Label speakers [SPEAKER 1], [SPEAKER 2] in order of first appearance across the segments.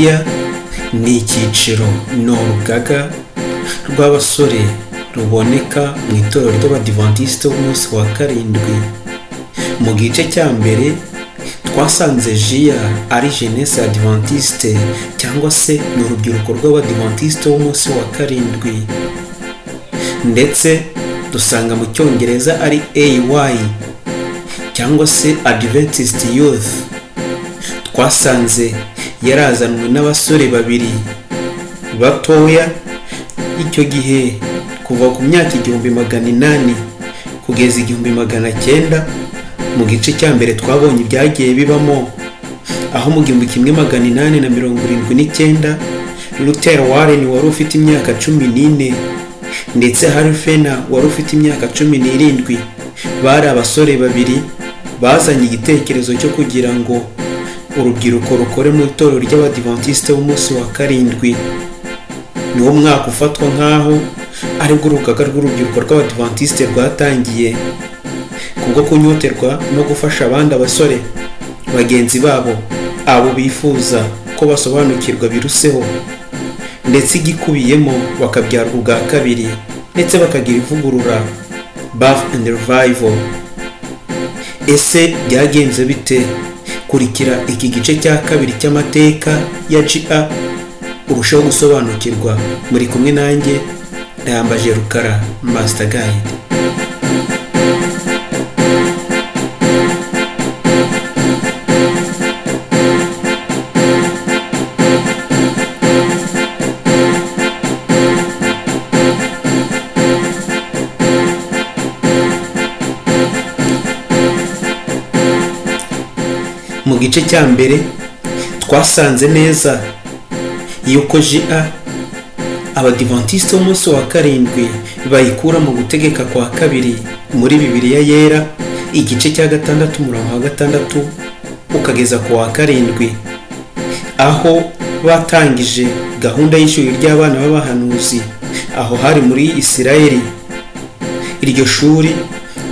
[SPEAKER 1] JIA ni icyiciro n'urugaga rw'abasore ruboneka mu itorero ry'Abadivantisite b'umunsi wa karindwi. Mu gice cya mbere twasanze JIA ari Jeunesse Adventiste cyangwa se ni urubyiruko rw'Abadivantisite b'umunsi wa karindwi, ndetse dusanga mu cyongereza ari AY cyangwa se Adventist Youth. Twasanze yarazanwe n'abasore babiri batoya icyo gihe kuva ku myaka 1800 kugeza 1900. Mu gice cya mbere twabonye ibyagiye bibamo, aho mu 1879 Luther Warren wari ufite imyaka 14 ndetse Harry Fenner wari ufite imyaka 17 bari abasore babiri bazanye igitekerezo cyo kugira ngo urubyiruko rukore mu itorero ry'Abadivantisite b'umunsi wa karindwi. Niwo mwaka ufatwa nk'aho aribwo urugaga rw'urubyiruko rw'Abadivantisite rwatangiye, kubwo kunyoterwa no gufasha abandi abasore bagenzi babo abo bifuza ko basobanukirwa biruseho, ndetse igikubiyemo bakabyarwa ubwa kabiri ndetse bakagira ivugurura, birth and revival. Ese byagenze bite? Kurikira iki gice cya kabiri cy'amateka ya JIA urushaho gusobanukirwa. Muri kumwe nanjye Ndayambaje Rukara, Master Guide. Mu gice cya mbere twasanze neza yuko JIA Abadivantisite b'umunsi wa karindwi bayikura mu gutegeka kwa kabiri muri Bibiliya yera, igice cya 6 umurongo wa 6 ukageza ku wa 7, aho batangije gahunda y'ishuri ry'abana b'abahanuzi aho hari muri Isirayeli. Iryo shuri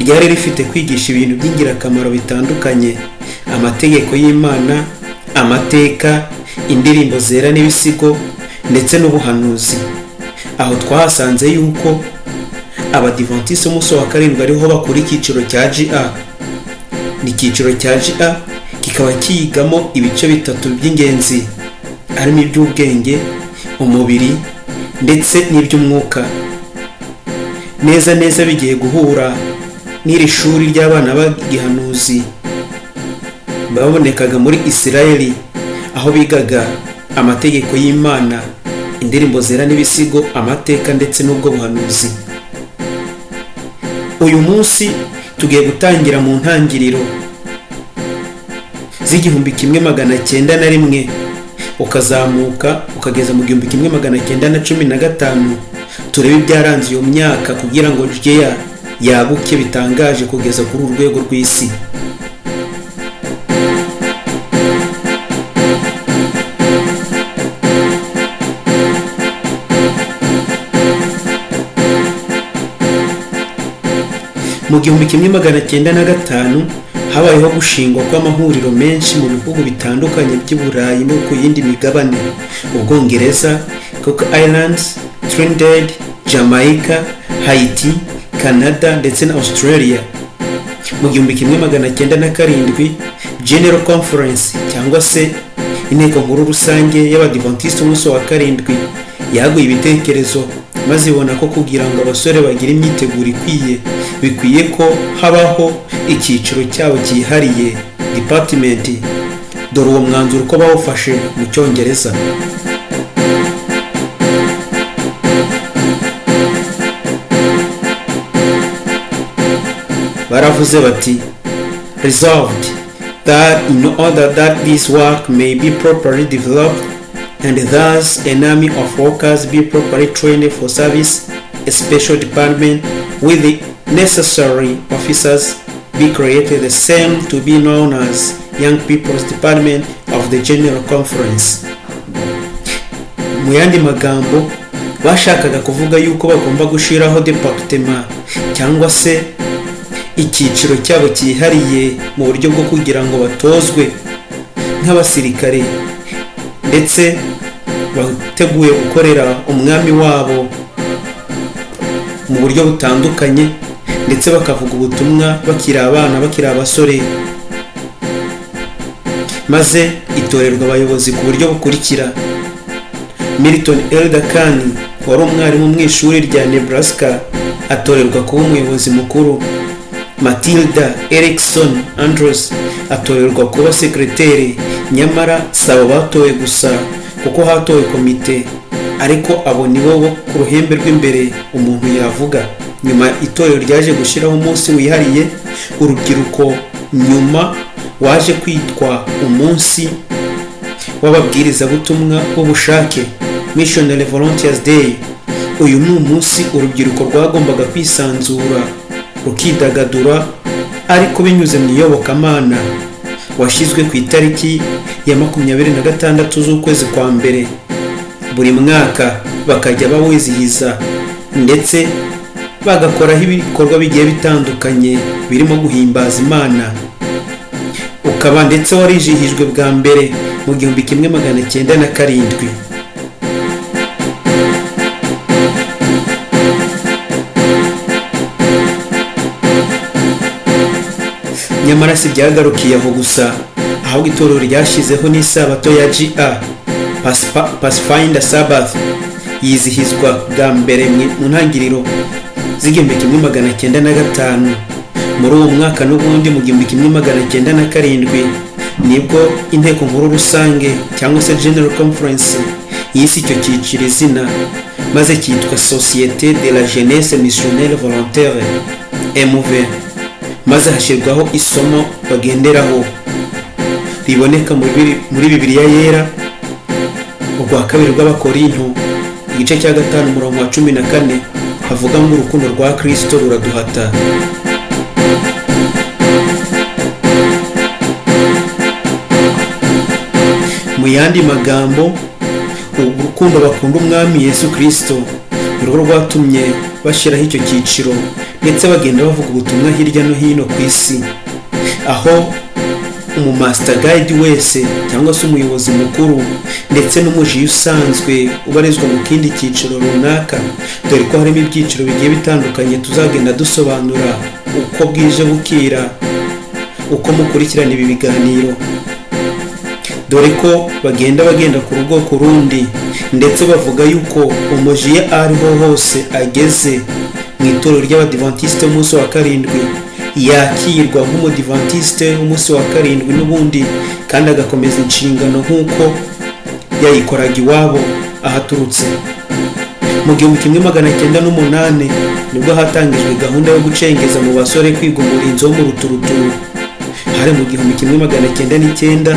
[SPEAKER 1] ryari rifite kwigisha ibintu by'ingirakamaro bitandukanye: amategeko y'Imana, amateka, indirimbo zera n'ibisigo ndetse n'ubuhanuzi. Aho twahasanze yuko Abadivantisite b'umunsi wa karindwi ariho bakora icyiciro cya JIA. Ni icyiciro cya JIA kikaba kiyigamo ibice bitatu by'ingenzi, harimo iby'ubwenge, umubiri ndetse n'iby'umwuka. Neza bigiye guhura n'iri shuri ry'abana b'igihanuzi babonekaga muri Isirayeli, aho bigaga amategeko y'Imana, indirimbo zera n'ibisigo, amateka ndetse n'ubwo buhanuzi. Uyu munsi tugiye gutangira mu ntangiriro z'1901 ukazamuka ukageza mu 1915. Turebe ibyaranze iyo myaka kugira ngo JIA yaguke bitangaje kugeza kuri urwego rw'isi. Mu 1905 habayeho gushingwa kw'amahuriro menshi mu bihugu bitandukanye by'Uburayi no ku yindi migabane: Ubwongereza, Cook Islands, Trinidad, Jamaica, Haiti, Canada ndetse na Australia. Mu 1907 General Conference cyangwa se inteko nkuru rusange y'Abadivantisite b'umunsi wa karindwi yaguye ibitekerezo maze ibona ko kugira ngo abasore bagire imyiteguro bikwiye ko habaho icyiciro cyabo cyihariye, department. Dore uwo mwanzuro ko bawufashe mu cyongereza. Baravuze bati: resolved that in order that this work may be properly developed and thus an army of workers be properly trained for service, a special department with the necessary officers be created, the same to be known as Young People's Department of the General Conference. Mu yandi magambo bashakaga kuvuga yuko bagomba gushiraho department cyangwa se icyiciro cyabo cyihariye mu buryo bwo kugira ngo batozwe nk'abasirikare ndetse bateguye gukorera umwami wabo mu buryo butandukanye, ndetse bakavuga ubutumwa bakiri abana, bakiri abasore. Maze itorerwa abayobozi ku buryo bukurikira: Milton Elder Khan wari umwarimu mu ishuri rya Nebraska atorerwa kuba umuyobozi mukuru. Matilda Erickson Andrews atorerwa kuba sekreteri, nyamara saba batowe gusa kuko hatowe komite, ariko abo nibo bo ku ruhembe rw'imbere umuntu yavuga. Nyuma itorero ryaje gushyiraho umunsi wihariye urubyiruko, nyuma waje kwitwa umunsi w'ababwirizabutumwa b'ubushake, Missionary Volunteers Day. Uyu ni umunsi urubyiruko rwagombaga kwisanzura rukidagadura, ariko binyuze mu iyobokamana. Washyizwe ku itariki ya 26 z'ukwezi kwa mbere buri mwaka, bakajya bawizihiza ndetse bagakoraho ibikorwa bigiye bitandukanye birimo guhimbaza Imana. Ukaba ndetse warijihijwe bwa mbere mu 1907. Nyamara si byagarukiye aho gusa, ahubwo itorero ryashyizeho n'isabato ya GA, Pathfinder Sabbath, yizihizwa bwa mbere mu ntangiriro z'1905. Muri uwo mwaka n'ubundi mu 1907 nibwo inteko nkuru rusange cyangwa se General Conference yise icyo cyiciro izina, maze cyitwa Société de la Jeunesse Missionnaire Volontaire MV. Maze hashyirwaho isomo bagenderaho riboneka muri Bibiliya yera, urwa kabiri rw'Abakorinto igice cya 5 umurongo wa 14, havuga ngo urukundo rwa Kristo ruraduhata. Mu yandi magambo, urukundo bakunda umwami Yesu Kristo nirwo rwatumye bashyiraho icyo cyiciro, ndetse bagenda bavuga ubutumwa hirya no hino ku isi, aho umumaster guide wese cyangwa se umuyobozi mukuru ndetse n'umujiyi usanzwe ubarizwa mu kindi cyiciro runaka, dore ko harimo ibyiciro bigiye bitandukanye tuzagenda dusobanura uko bwije bukira, uko mukurikirana ibi biganiro, dore ko bagenda ku rugo ku rundi, ndetse bavuga yuko umujiyi ariho hose ageze mu itorero ry'Abadiventiste umunsi wa 7 yakirwa nk'umudiventiste umunsi wa 7 n'ubundi, kandi agakomeza inshingano nk'uko yayikoraga iwabo ahaturutse. Mu 1908 nibwo hatangijwe gahunda yo gucengeza mu basore kwiga umurinzi wo mu ruturuturu. Hari mu 1909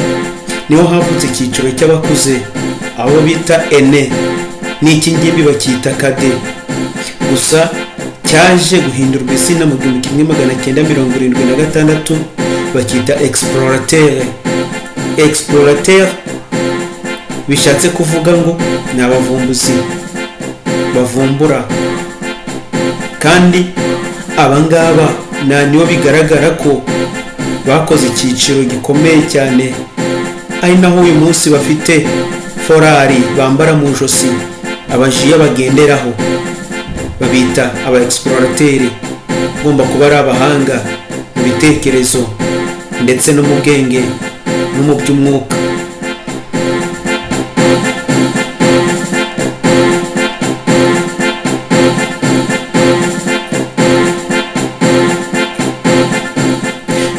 [SPEAKER 1] niho havutse icyiciro cy'abakuze, abo bita ene, n'ikingimbi bacyita kade. Gusa cyaje guhindurwa izina mu 1976 bacyita explorateur. Explorateur bishatse kuvuga ngo ni abavumbuzi bavumbura, kandi abangaba nibo bigaragara ko bakoze icyiciro gikomeye cyane, ari naho uyu munsi bafite forari bambara mu josi abajiya bagenderaho. Babita aba explorateur, ugomba kuba ari abahanga mu bitekerezo ndetse no mu bwenge no mu by'umwuka.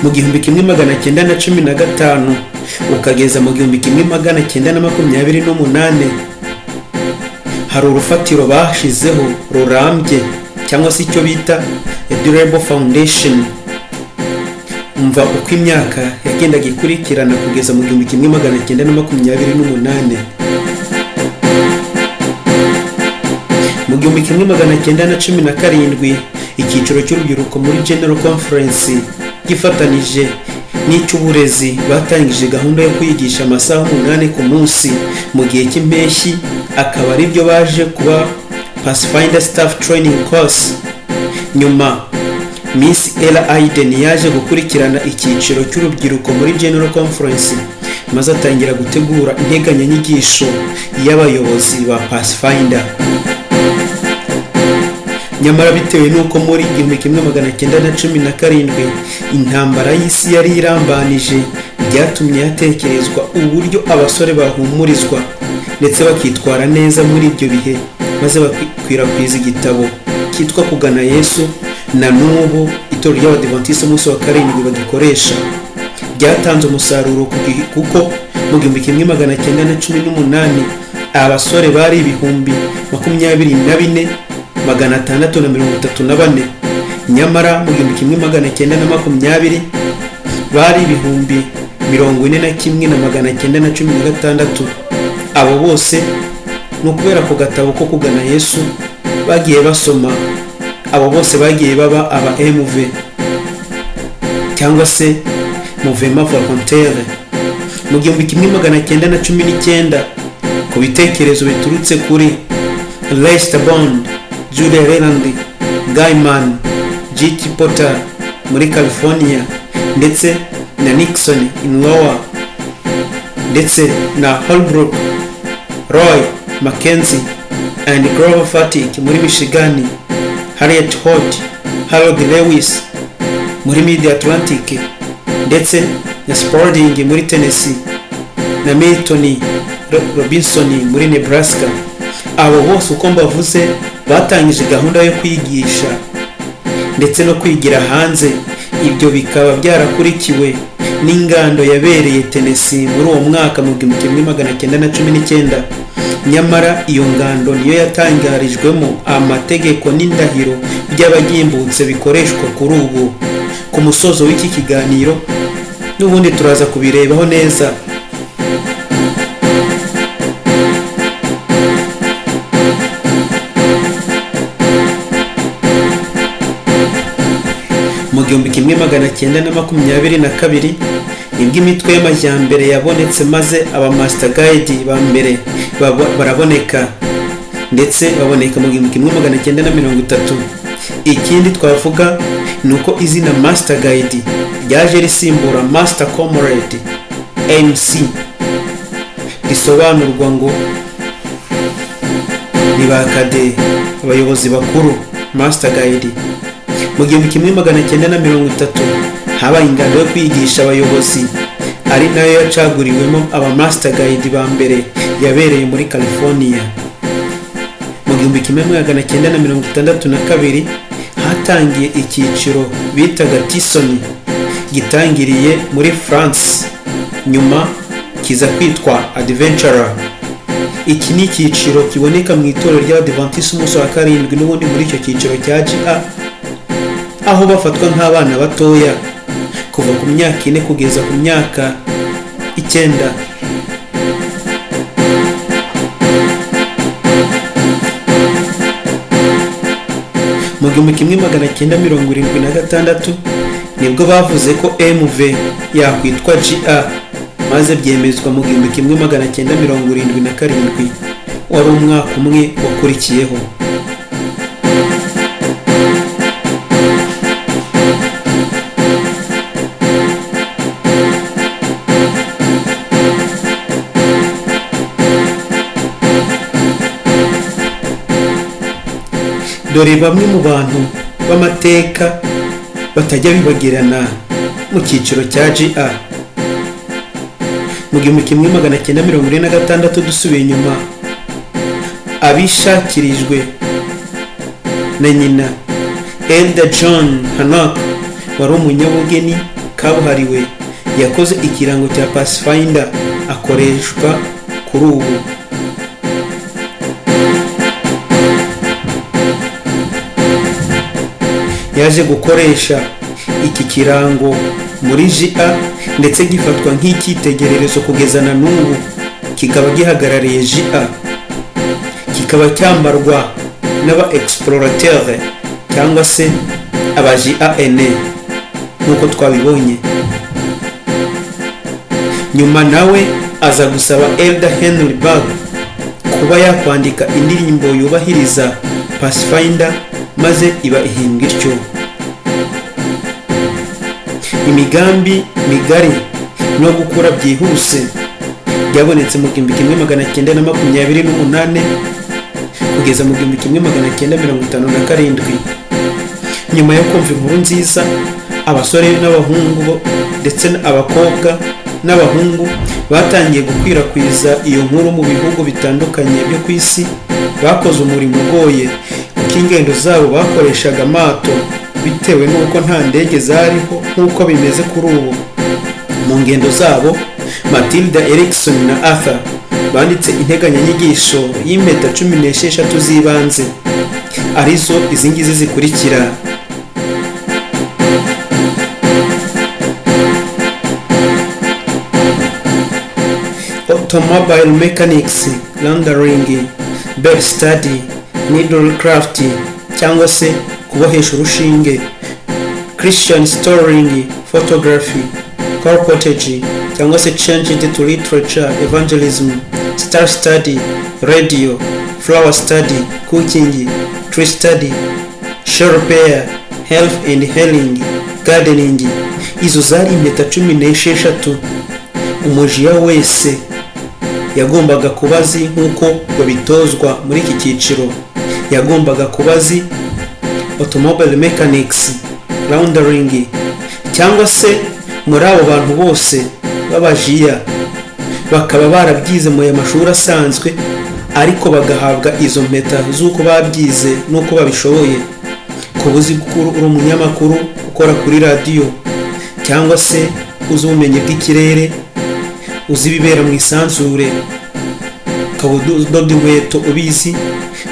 [SPEAKER 1] Mu 1915 ukageza mu 1928 hari urufatiro bashizeho rurambye, cyangwa se icyo bita a durable foundation. Umva uko imyaka yagendaga ikurikirana kugeza mu 1928. Mu 1917 icyiciro cy'urubyiruko muri General Conference gifatanije n'icy'uburezi batangije gahunda yo kwigisha amasaha 8 ku munsi mu gihe cy'impeshyi, akaba ari byo baje kuba Pathfinder Staff Training Course. Nyuma Miss Ella Aiden yaje gukurikirana icyiciro cy'urubyiruko muri General Conference, maze atangira gutegura integanyanyigisho y'abayobozi ba Pathfinder. Nyamara bitewe n'uko muri 1917 intambara y'isi yari irambanije, byatumye hatekerezwa uburyo abasore bahumurizwa ndetse bakitwara neza muri ibyo bihe, maze bakwirakwiza igitabo cyitwa Kugana Yesu. Na n'ubu itorero ry'Abadiventiste umunsi wa karindwi bagikoresha. Byatanze umusaruro kuko mu 1918 abasore bari 24,634, nyamara mu 1920 bari 41,916. Abo bose ni ukubera ku gatabo ko Kugana Yesu bagiye basoma. Abo bose bagiye baba aba MV cyangwa se Mouvement Volontaire. Mu 1919 ku bitekerezo biturutse kuri Lester Bond, Julia Leland, Gaiman, G.T. Potter muri California, ndetse na Nixon in Iowa, ndetse na Holbrook, Roy Mackenzie and Grover Fatick muri Michigan, Harriet Holt, Harold Lewis muri Mid-Atlantic, ndetse na Spalding muri Tennessee, na Milton Robinson muri Nebraska. Abo bose uko mbavuze batangije gahunda yo kwigisha ndetse no kwigira hanze. Ibyo bikaba byarakurikiwe n'ingando yabereye Tennessee muri uwo mwaka mu 1919. Nyamara iyo ngando niyo yatangarijwemo amategeko n'indahiro by'abagimbutse bikoreshwa kuri ubu. Ku musozo w'iki kiganiro n'ubundi turaza kubirebaho neza. Mu 1922 nibwo imitwe y'amajyambere yabonetse, maze aba Master Guide ba mbere baraboneka, ndetse baboneka mu 1930. Ikindi twavuga ni uko izina Master Guide ryaje risimbura Master Comrade MC, risobanurwa ngo ni bakade, abayobozi bakuru, Master Guide. Mu 1930 habaye ingando yo kwigisha abayobozi, ari nayo yacaguriwemo aba Master Guide ba mbere, yabereye muri California. Mu 1962 hatangiye icyiciro bitaga Tyson, gitangiriye muri France, nyuma kiza kwitwa Adventurer. Iki ni icyiciro kiboneka mu itorero ry'Abadiventiste umunsi wa karindwi. N'ubundi muri icyo cyiciro cya GA, aho bafatwa nk'abana batoya kuva ku myaka 4 kugeza ku myaka 9. Mu 1976 nibwo bavuze ko MV yakwitwa GA, maze byemezwa mu 1977, wari umwaka umwe wakurikiyeho. Dore bamwe mu bantu b'amateka batajya bibagirana mu cyiciro cya GA. Mu 1946 dusubiye inyuma, abishakirijwe na nyina Elder John Hancock, wari umunyabugeni kabuhariwe, yakoze ikirango cya Pathfinder akoreshwa kuri ubu. Yaje gukoresha iki kirango muri GA, ndetse gifatwa nk'icyitegererezo kugeza na n'ubu, kikaba gihagarariye GA, kikaba cyambarwa n'aba explorateur cyangwa se aba GAN nk'uko twabibonye. Nyuma nawe aza gusaba Elder Henry Bug kuba yakwandika indirimbo yubahiriza Pathfinder, maze iba ihimbwa ityo. Imigambi migari no gukura byihuse ryabonetse mu 1928 kugeza mu 1957. Nyuma yo kumva inkuru nziza, abasore n'abahungu ndetse abakobwa n'abahungu batangiye gukwirakwiza iyo nkuru mu bihugu bitandukanye byo ku isi. Bakoze umurimo ugoye kuko ingendo zabo bakoreshaga amato bitewe n'uko nta ndege zariho nk'uko bimeze kuri ubu. Mu ngendo zabo, Matilda Erickson na Arthur banditse integanyanyigisho y'impeta 16 z'ibanze, arizo izi ngizi zikurikira: Automobile Mechanics, Laundering, Bed Study, Needlecraft cyangwa se kubohesha urushinge, Christian Storing, Photography, Colportage cyangwa se Changed to Literature, Evangelism, Star Study, Radio, Flower Study, Cooking, Tree Study, Shell Repair, Health and Healing, Gardening. Izo zari impeta 16 umujiya wese yagombaga kubazi nk'uko babitozwa muri iki cyiciro. Yagombaga kubazi Automobile Mechanics, Laundering, cyangwa se muri abo bantu bose babajiya bakaba barabyize mu mashuri asanzwe ariko bagahabwa izo mpeta z'uko babyize n'uko babishoboye. Kubuzi uri umunyamakuru ukora kuri radio, cyangwa se uzi ubumenyi bw'ikirere, uzi ibibera mu isanzure, ukaba udoda inkweto ubizi,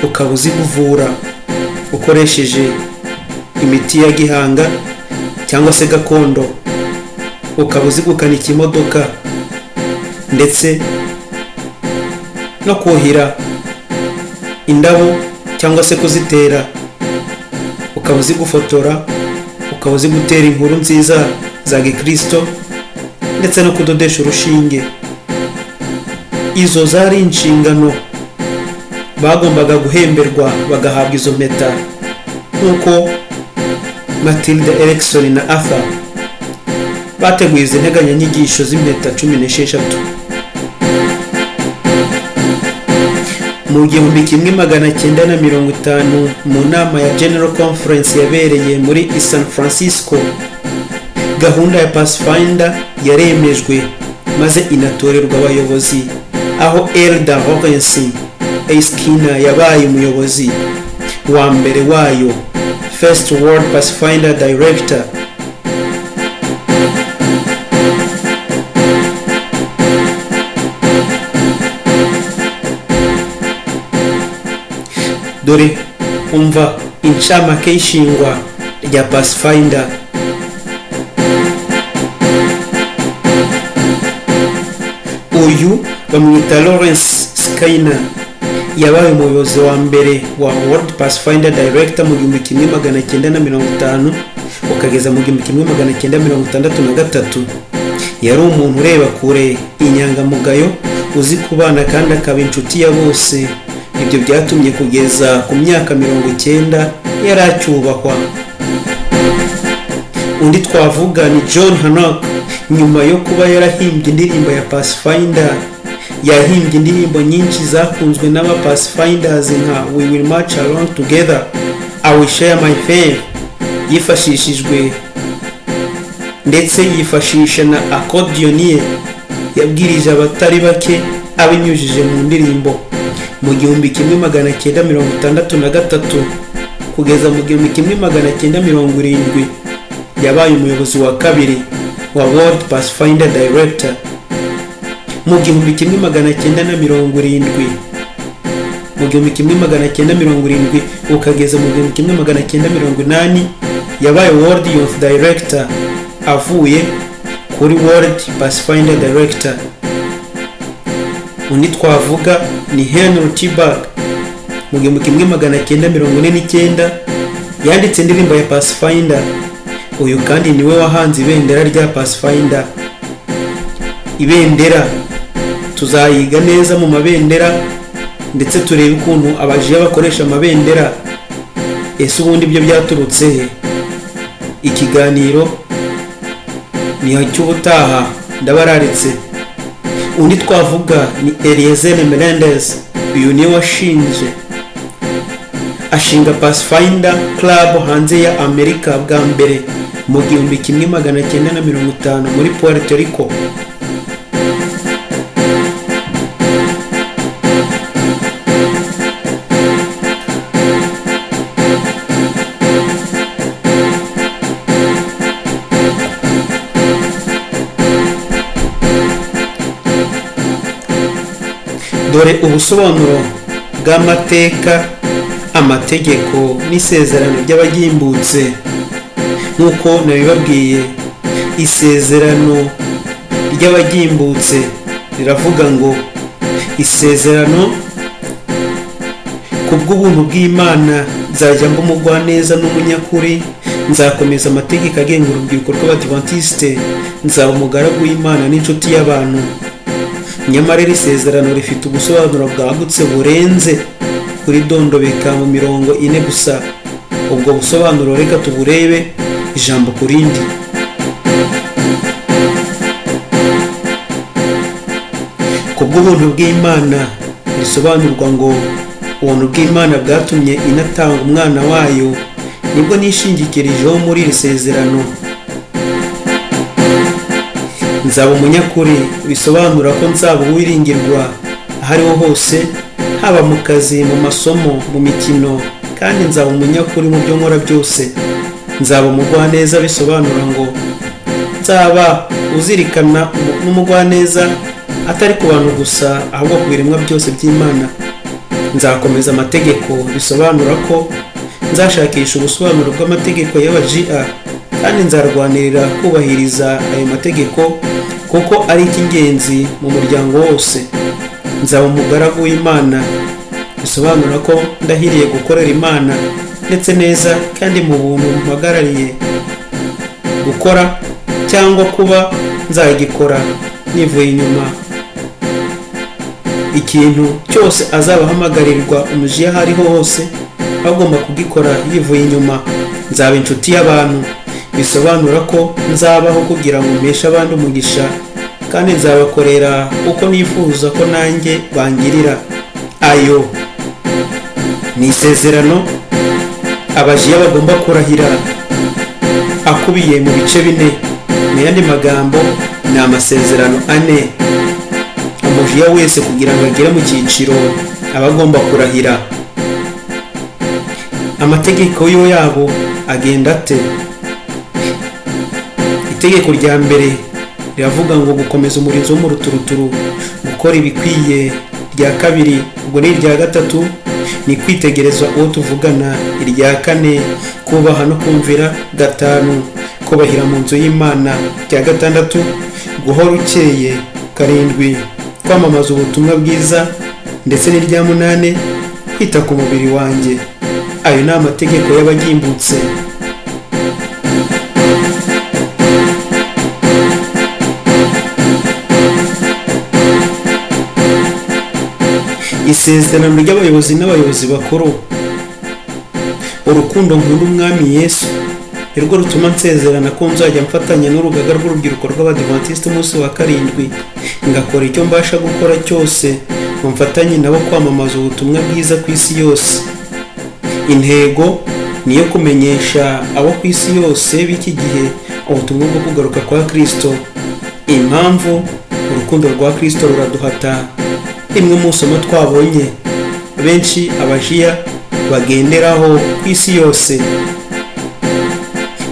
[SPEAKER 1] ukaba uzi kuvura ukoresheje imiti ya gihanga cyangwa se gakondo, ukaba uzi gukanika imodoka ndetse no kuhira indabo cyangwa se kuzitera, ukaba uzi gufotora, ukaba uzi gutera inkuru nziza za gikristo ndetse no kudodesha urushinge. Izo zari inshingano bagombaga guhemberwa bagahabwa izo mpeta nk'uko Matilda Erickson na Arthur bateguye izi nteganyanyigisho z'impeta 16. Mu 1950 mu nama ya General Conference yabereye muri San Francisco, gahunda ya Pathfinder yaremejwe maze inatorerwa abayobozi, aho Elder Lawrence A. Skinner yabaye umuyobozi wa mbere wayo, First World Pathfinder Director. Dore umva incamake y'ishingwa rya Pathfinder. Uyu bamwita Lawrence Skinner, yabaye umuyobozi wa mbere wa World Pathfinder Director mu 1950 ukageza mu 1963. Yari umuntu ureba kure, inyangamugayo, uzi kubana kandi akaba inshuti ya bose. Ibyo byatumye kugeza ku myaka 90 yari acyubahwa. Undi twavuga ni John Hancock. Nyuma yo kuba yarahimbye indirimbo ya Pathfinder, yahimbye indirimbo nyinshi zakunzwe n'aba Pathfinders nka We Will March Along Together, I Will Share My Faith, yifashishijwe ndetse yifashisha na accordion yabwirije abatari bake abinyujije mu ndirimbo. Mu 1963 kugeza mu 1970 yabaye umuyobozi wa kabiri wa World Pathfinder Director. Mu 1970 ukageza mu 1980 yabaye World Youth Director avuye kuri World Pathfinder Director. Undi twavuga ni Henry Tiberg. Mu 1949 yanditse indirimbo ya Pathfinder. Uyu kandi niwe wahanze ibendera rya Pathfinder. Ibendera tuzayiga neza mu mabendera ndetse turebe ukuntu abajiya bakoresha amabendera. Ese ubundi byo byaturutse he? Ikiganiro ni cy'ubutaha ndabararitse. undi twavuga ni Eliezer Menendez. Uyu niwe ashinga Pathfinder Club hanze ya Amerika bwa mbere mu 1950 muri Puerto Rico. Dore ubusobanuro bw'amateka, amategeko n'isezerano ry'abagimbutse. Nk'uko nabibabwiye, isezerano ry'abagimbutse riravuga ngo isezerano ku bw'ubuntu bw'Imana nzajya mba umugwaneza n'umunyakuri, nzakomeza amategeko agenga urubyiruko rw'Abadiventiste, nzaba umugaragu w'Imana n'inshuti y'abantu. Nyamara iri sezerano rifite ubusobanuro bwagutse burenze kuri dondobeka mu 40 gusa. Ubwo busobanuro reka tuburebe ijambo ku rindi. Ku bw'ubuntu bw'Imana risobanurwa ngo ubuntu bw'Imana bwatumye inatanga umwana wayo, nibwo nishingikirijeho muri iri sezerano. Nzaba umunyakuri bisobanura ko nzaba uwiringirwa ahariho hose, haba mu kazi, mu masomo, mu mikino, kandi nzaba umunyakuri mu byo nkora byose. Nzaba umugwaneza bisobanura ngo nzaba uzirikana n'umugwaneza atari ku bantu gusa ahubwo ku biremwa byose by'Imana. Nzakomeza amategeko bisobanura ko nzashakisha ubusobanuro bw'amategeko y'abajiya, kandi nzarwanirira kubahiriza ayo mategeko kuko ari icy'ingenzi mu muryango wose. Nzaba umugaragu w'Imana bisobanura ko ndahiriye gukorera Imana ndetse neza kandi mu buntu mpagarariye gukora cyangwa kuba nzagikora nivuye inyuma. Ikintu cyose azaba ahamagarirwa umujiya hariho hose agomba kugikora yivuye inyuma. Nzaba inshuti y'abantu bisobanura ko nzabaho kugira ngo mpeshe abandi umugisha, kandi nzabakorera uko nifuza ko nanjye bangirira. Ayo ni isezerano abajiya bagomba kurahira, akubiye mu bice 4. Mu yandi magambo ni amasezerano 4 umujiya wese kugira ngo agere mu cyiciro aba agomba kurahira. Amategeko yo yabo agenda ate? Itegeko rya mbere riravuga ngo gukomeza umurinzi wo mu ruturuturu, gukora ibikwiye. Irya kabiri, ubwo ni irya gatatu, ni kwitegereza uwo tuvugana. Irya kane, kubaha no kumvira. Gatanu, kubahira mu nzu y'Imana. Irya gatandatu, guhora ukeye. Karindwi, kwamamaza ubutumwa bwiza. Ndetse n'irya munane, kwita ku mubiri wanjye. Ayo ni amategeko y'abagimbutse. Isezerano ry'abayobozi n'abayobozi bakuru. Urukundo nkunda Umwami Yesu nirwo rutuma nsezerana ko nzajya mfatanya n'urugaga rw'urubyiruko rw'Abadiventiste umunsi wa 7, ngakora icyo mbasha gukora cyose ngo mfatanye nabo kwamamaza ubutumwa bwiza ku isi yose. Intego niyo kumenyesha abo ku isi yose b'iki gihe ubutumwa bwo kugaruka kwa Kristo. Impamvu urukundo rwa Kristo ruraduhata. Imwe mu somo twabonye benshi abajiya bagenderaho ku isi yose.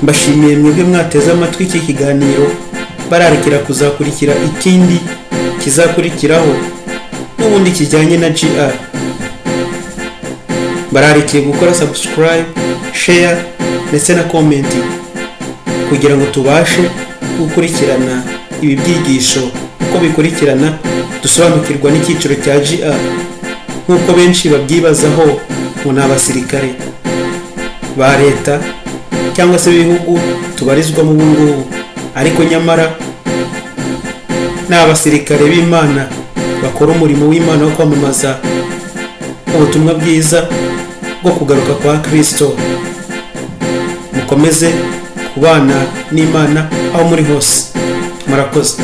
[SPEAKER 1] Mbashimiye mwebwe mwateze amatwi iki kiganiro, bararikira kuzakurikira ikindi kizakurikiraho n'ubundi kijyanye na GR. Bararikiye gukora subscribe, share ndetse na comment kugira ngo tubashe gukurikirana ibi byigisho uko bikurikirana, dusobanukirwa n'icyiciro cya GR. Nk'uko benshi babyibazaho ngo ni abasirikare ba leta cyangwa se ibihugu tubarizwamo ubu ngubu, ariko nyamara ni abasirikare b'Imana bakora umurimo w'Imana wo kwamamaza ubutumwa bwiza bwo kugaruka kwa Kristo. Mukomeze kubana n'Imana aho muri hose. Murakoze.